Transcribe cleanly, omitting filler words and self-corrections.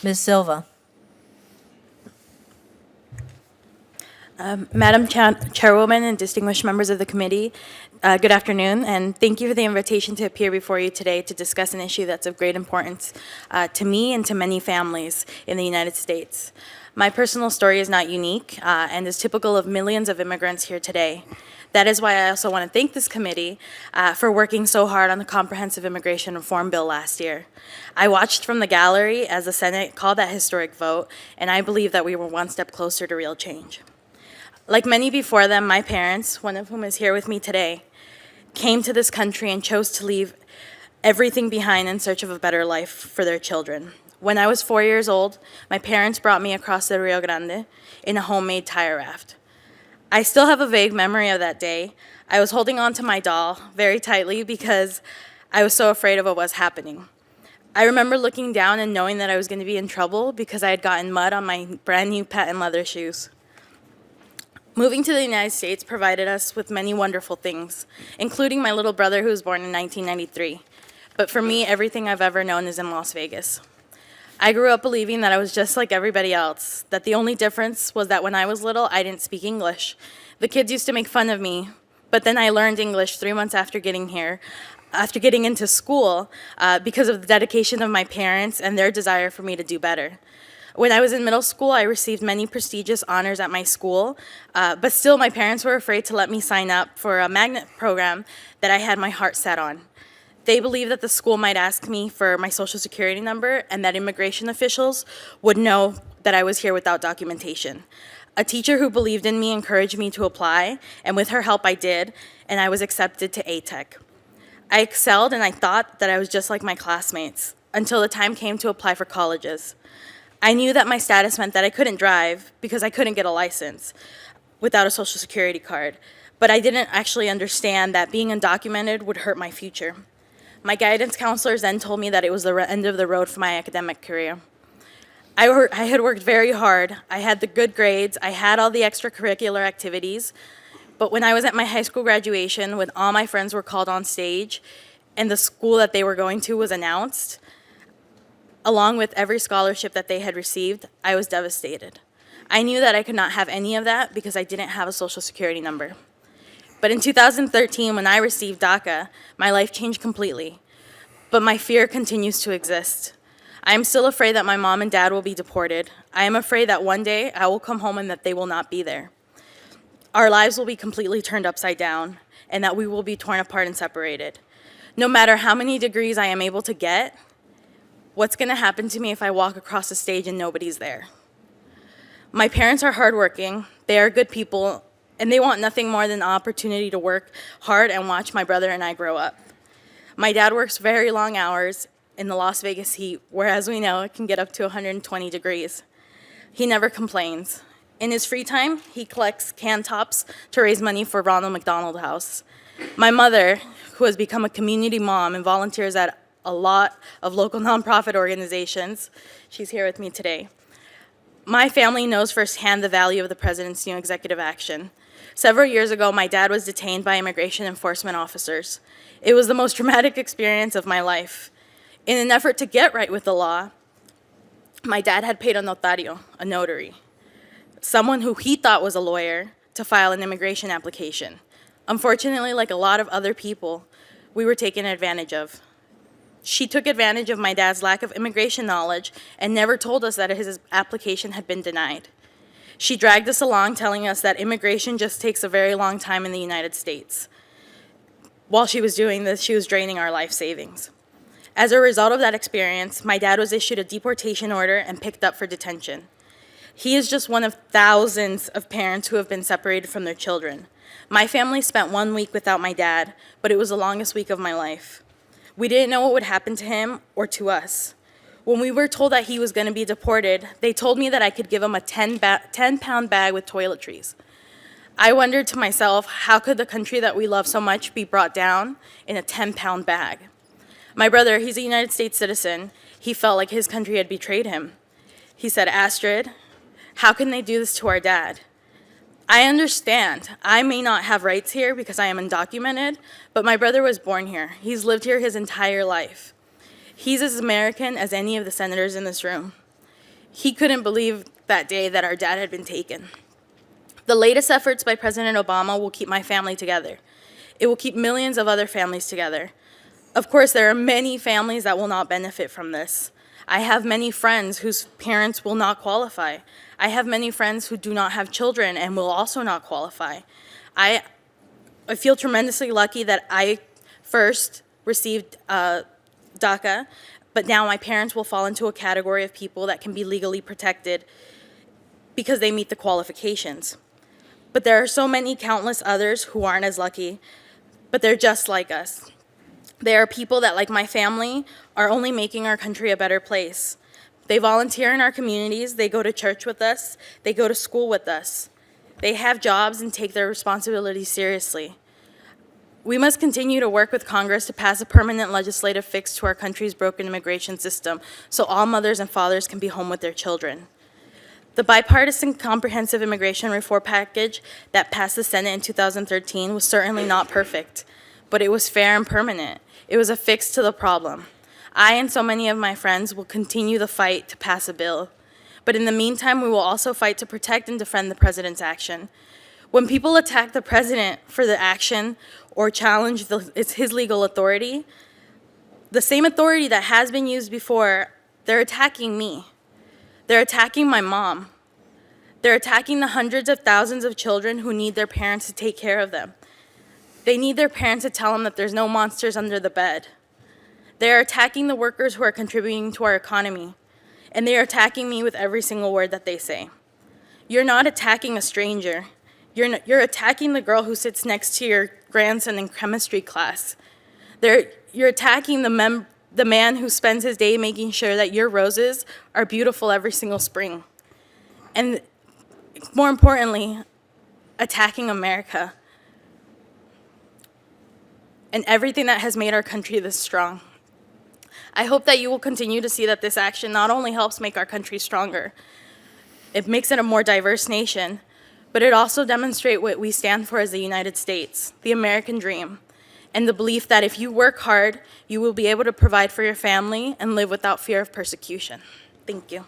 Ms. Silva. Madam Chairwoman and distinguished members of the committee, good afternoon, and thank you for the invitation to appear before you today to discuss an issue that's of great importance to me and to many families in the United States. My personal story is not unique and is typical of millions of immigrants here today. That is why I also want to thank this committee for working so hard on the Comprehensive Immigration Reform Bill last year. I watched from the gallery as the Senate called that historic vote, and I believe that we were one step closer to real change. Like many before them, my parents, one of whom is here with me today, came to this country and chose to leave everything behind in search of a better life for their children. When I was 4 years old, my parents brought me across the Rio Grande in a homemade tire raft. I still have a vague memory of that day. I was holding on to my doll very tightly because I was so afraid of what was happening. I remember looking down and knowing that I was going to be in trouble because I had gotten mud on my brand new patent leather shoes. Moving to the United States provided us with many wonderful things, including my little brother who was born in 1993. But for me, everything I've ever known is in Las Vegas. I grew up believing that I was just like everybody else, that the only difference was that when I was little, I didn't speak English. The kids used to make fun of me, but then I learned English 3 months after getting here, after getting into school, because of the dedication of my parents and their desire for me to do better. When I was in middle school, I received many prestigious honors at my school, but still my parents were afraid to let me sign up for a magnet program that I had my heart set on. They believed that the school might ask me for my social security number and that immigration officials would know that I was here without documentation. A teacher who believed in me encouraged me to apply, and with her help I did, and I was accepted to A-Tech. I excelled and I thought that I was just like my classmates until the time came to apply for colleges. I knew that my status meant that I couldn't drive because I couldn't get a license without a social security card, but I didn't actually understand that being undocumented would hurt my future. My guidance counselors then told me that it was the end of the road for my academic career. I had worked very hard. I had the good grades. I had all the extracurricular activities. But when I was at my high school graduation, when all my friends were called on stage and the school that they were going to was announced, along with every scholarship that they had received, I was devastated. I knew that I could not have any of that because I didn't have a social security number. But in 2013, when I received DACA, my life changed completely. But my fear continues to exist. I am still afraid that my mom and dad will be deported. I am afraid that one day I will come home and that they will not be there. Our lives will be completely turned upside down, and that we will be torn apart and separated. No matter how many degrees I am able to get, what's going to happen to me if I walk across the stage and nobody's there? My parents are hardworking, they are good people, and they want nothing more than the opportunity to work hard and watch my brother and I grow up. My dad works very long hours in the Las Vegas heat, where, as we know, it can get up to 120 degrees. He never complains. In his free time, he collects can tops to raise money for Ronald McDonald House. My mother, who has become a community mom and volunteers at a lot of local nonprofit organizations. She's here with me today. My family knows firsthand the value of the president's new executive action. Several years ago, my dad was detained by immigration enforcement officers. It was the most traumatic experience of my life. In an effort to get right with the law, my dad had paid a notario, a notary, someone who he thought was a lawyer, to file an immigration application. Unfortunately, like a lot of other people, we were taken advantage of. She took advantage of my dad's lack of immigration knowledge and never told us that his application had been denied. She dragged us along, telling us that immigration just takes a very long time in the United States. While she was doing this, she was draining our life savings. As a result of that experience, my dad was issued a deportation order and picked up for detention. He is just one of thousands of parents who have been separated from their children. My family spent 1 week without my dad, but it was the longest week of my life. We didn't know what would happen to him or to us. When we were told that he was going to be deported, they told me that I could give him a 10-pound bag with toiletries. I wondered to myself, how could the country that we love so much be brought down in a 10-pound bag? My brother, he's a United States citizen. He felt like his country had betrayed him. He said, "Astrid, how can they do this to our dad?" I understand. I may not have rights here because I am undocumented, but my brother was born here. He's lived here his entire life. He's as American as any of the senators in this room. He couldn't believe that day that our dad had been taken. The latest efforts by President Obama will keep my family together. It will keep millions of other families together. Of course, there are many families that will not benefit from this. I have many friends whose parents will not qualify. I have many friends who do not have children and will also not qualify. I feel tremendously lucky that I first received DACA, but now my parents will fall into a category of people that can be legally protected because they meet the qualifications. But there are so many countless others who aren't as lucky, but they're just like us. There are people that, like my family, are only making our country a better place. They volunteer in our communities, they go to church with us, they go to school with us. They have jobs and take their responsibilities seriously. We must continue to work with Congress to pass a permanent legislative fix to our country's broken immigration system so all mothers and fathers can be home with their children. The bipartisan comprehensive immigration reform package that passed the Senate in 2013 was certainly not perfect, but it was fair and permanent. It was a fix to the problem. I and so many of my friends will continue the fight to pass a bill. But in the meantime, we will also fight to protect and defend the president's action. When people attack the president for the action or challenge his legal authority, the same authority that has been used before, they're attacking me. They're attacking my mom. They're attacking the hundreds of thousands of children who need their parents to take care of them. They need their parents to tell them that there's no monsters under the bed. They are attacking the workers who are contributing to our economy. And they are attacking me with every single word that they say. You're not attacking a stranger. You're attacking the girl who sits next to your grandson in chemistry class. You're attacking the man who spends his day making sure that your roses are beautiful every single spring. And more importantly, attacking America and everything that has made our country this strong. I hope that you will continue to see that this action not only helps make our country stronger, it makes it a more diverse nation, but it also demonstrates what we stand for as the United States, the American dream, and the belief that if you work hard, you will be able to provide for your family and live without fear of persecution. Thank you.